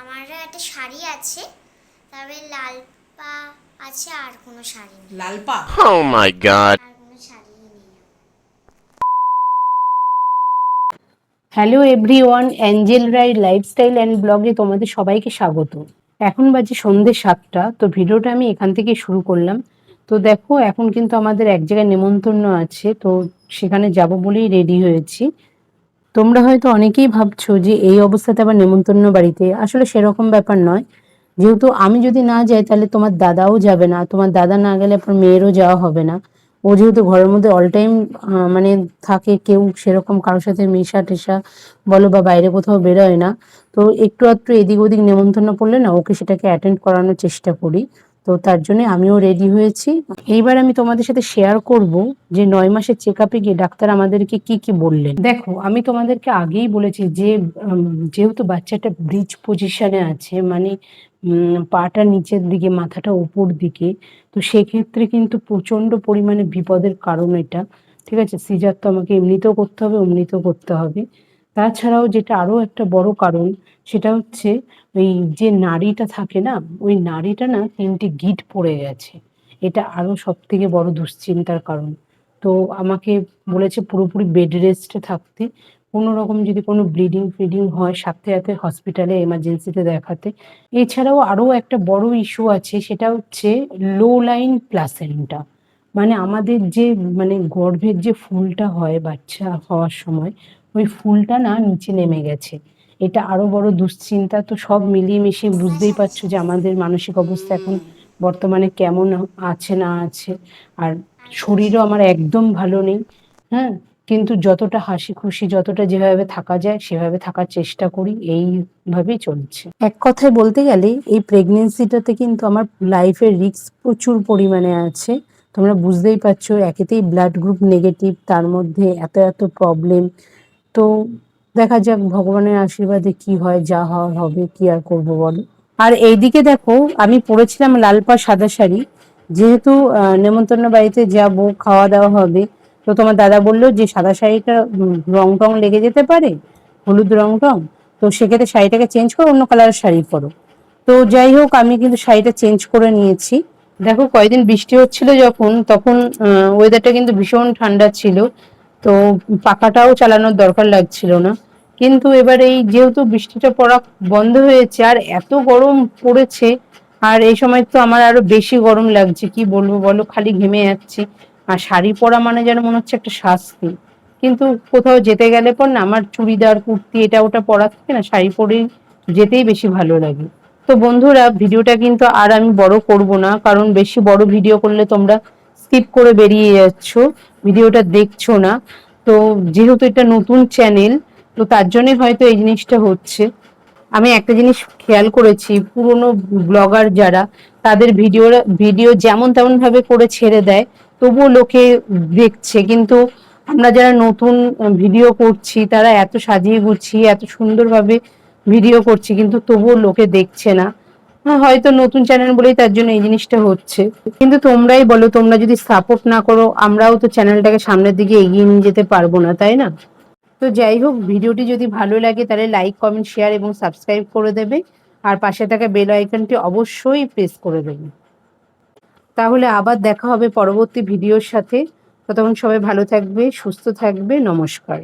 আমার একটা শাড়ি আছে, তবে লাল পা আছে, আর কোনো শাড়ি নেই। লাল পা? Oh my god. আর কোনো শাড়ি নেই। Hello everyone, Angel Roy lifestyle and ব্লগে তোমাদের সবাইকে স্বাগত। এখন বাজে সন্ধ্যে 7টা। তো ভিডিওটা আমি এখান থেকে শুরু করলাম। তো দেখো, এখন কিন্তু আমাদের এক জায়গায় নেমন্তন্ন আছে, তো সেখানে যাব বলেই রেডি হয়েছি। তোমরা হয়তো অনেকেই ভাবছো যে এই অবস্থাতে আবার নেমন্তন্ন বাড়িতে, আসলে সেরকম ব্যাপার নয়। যেহেতু আমি যদি না যাই তাহলে তোমার দাদাও যাবে না, তোমার দাদা না গেলে আপনার মেয়েরও যাওয়া হবে না। ও যেহেতু ঘরের মধ্যে অল টাইম মানে থাকে, কেউ সেরকম কারোর সাথে মেশা টেশা বলো বা বাইরে কোথাও বেরোয় না। তো একটু আধটু এদিক ওদিক নেমন্তন্ন পড়লে না ওকে সেটাকে অ্যাটেন্ড করানোর চেষ্টা করি। তো তার জন্য আমিও রেডি হয়েছি। এইবার আমি তোমাদের সাথে শেয়ার করব যে 9 মাসের চেক আপে গিয়ে ডাক্তার আমাদেরকে কি কি বললেন। দেখো, আমি তোমাদেরকে আগেই বলেছি যে যেহেতু বাচ্চাটা ব্রিজ পজিশনে আছে, মানে পাটা নিচের দিকে, মাথাটা উপর দিকে, তো সেক্ষেত্রে কিন্তু প্রচন্ড পরিমাণে বিপদের কারণ এটা। ঠিক আছে, সিজার তো আমাকে এমনিতেও করতে হবে, অমনিতেও করতে হবে। তাছাড়াও যেটা আরো একটা বড় কারণ, সেটা হচ্ছে ওই যে নাড়িটা থাকে না, ওই নাড়িটা না 3টে গিঁট পড়ে গেছে। এটা আরো সব থেকে বড় দুশ্চিন্তার কারণ। তো আমাকে বলেছে পুরোপুরি বেড রেস্টে থাকতে, কোনো রকম যদি কোনো ব্লিডিং ফিডিং হয় সাথে সাথে হসপিটালে এমার্জেন্সিতে দেখাতে। এছাড়াও আরো একটা বড় ইস্যু আছে, সেটা হচ্ছে লো লাইন প্লাসেন্টা। মানে আমাদের যে মানে গর্ভের যে ফুলটা হয় বাচ্চা হওয়ার সময়, ওই ফুলটা না নিচে নেমে গেছে। এটা আরো বড় দুশ্চিন্তা। তো সব মিলিয়ে মিশিয়ে বুঝতেই পারছো যে আমাদের মানসিক অবস্থা এখন বর্তমানে কেমন আছে না আছে। আর শরীরও আমার একদম ভালো নেই। হ্যাঁ, কিন্তু যতটা হাসি খুশি, যতটা যেভাবে থাকা যায় সেভাবে থাকার চেষ্টা করি, এইভাবেই চলছে। এক কথায় বলতে গেলে এই প্রেগনেন্সিটাতে কিন্তু আমার লাইফের রিস্ক প্রচুর পরিমাণে আছে। তোমরা বুঝতেই পারছো, একেতেই ব্লাড গ্রুপ নেগেটিভ, তার মধ্যে এত এত প্রবলেম। তো দেখা যাক ভগবানের আশীর্বাদে কি হয়, যা হওয়ার হবে, কি আর করব বলো। আর এইদিকে দেখো, আমি পরেছিলাম লাল পা সাদা শাড়ি। যেহেতু নেমন্তন্ন বাড়িতে যাব, খাওয়া দাওয়া হবে, তো তোমার দাদা বললো যে সাদা শাড়িটা রং টং লেগে যেতে পারে, হলুদ রং টং। তো সেক্ষেত্রে শাড়িটাকে চেঞ্জ করে অন্য কালারের শাড়ি পরো। তো যাই হোক, আমি কিন্তু শাড়িটা চেঞ্জ করে নিয়েছি। দেখো, কয়েকদিন বৃষ্টি হচ্ছিল যখন, তখন ওয়েদারটা কিন্তু ভীষণ ঠান্ডা ছিল। তো পাখাটাও চালানোর দরকার লাগছিল না। কিন্তু এবার এই যেহেতু বৃষ্টিটা পড়া বন্ধ হয়েছে আর এত গরম পড়েছে, আর এই সময় তো আমার আরো বেশি গরম লাগছে, কি বলবো বলো, খালি ঘেমে যাচ্ছি। আর শাড়ি পরা মানে যেন মনে হচ্ছে একটা শাস্তি। কিন্তু কোথাও যেতে গেলে পর না আমার চুড়িদার কুর্তি এটা ওটা পরা থাকে না, শাড়ি পরেই যেতেই বেশি ভালো লাগে। তো বন্ধুরা, ভিডিওটা কিন্তু আর আমি বড় করব না, কারণ বেশি বড় ভিডিও করলে তোমরা স্কিপ করে বেরিয়ে যাচ্ছ, ভিডিওটা দেখছো না। তো যেহেতু এটা নতুন চ্যানেল, তো তার জন্যই হয়তো এই জিনিসটা হচ্ছে। আমি একটা জিনিস খেয়াল করেছি, পুরনো ব্লগার যারা, তাদের ভিডিও যেমন তেমন ভাবে করে ছেড়ে দেয়, তবুও লোকে দেখছে। কিন্তু আমরা যারা নতুন ভিডিও করছি, তারা এত সাজিয়ে গুছিয়ে এত সুন্দরভাবে ভিডিও করছি, কিন্তু তবুও লোকে দেখছে না। হয়তো নতুন চ্যানেল বলেই তার জন্য এই জিনিসটা হচ্ছে। কিন্তু তোমরাই বলো, তোমরা যদি সাপোর্ট না করো, আমরাও তো চ্যানেলটাকে সামনের দিকে এগিয়ে নিয়ে যেতে পারবো না, তাই না? তো যাই হোক, ভিডিওটি যদি ভালো লাগে তাহলে লাইক, কমেন্ট, শেয়ার এবং সাবস্ক্রাইব করে দেবে। আর পাশে থাকা বেল আইকনটি অবশ্যই প্রেস করে দেবে। তাহলে আবার দেখা হবে পরবর্তী ভিডিওর সাথে। ততক্ষণ সবাই ভালো থাকবে, সুস্থ থাকবে। নমস্কার।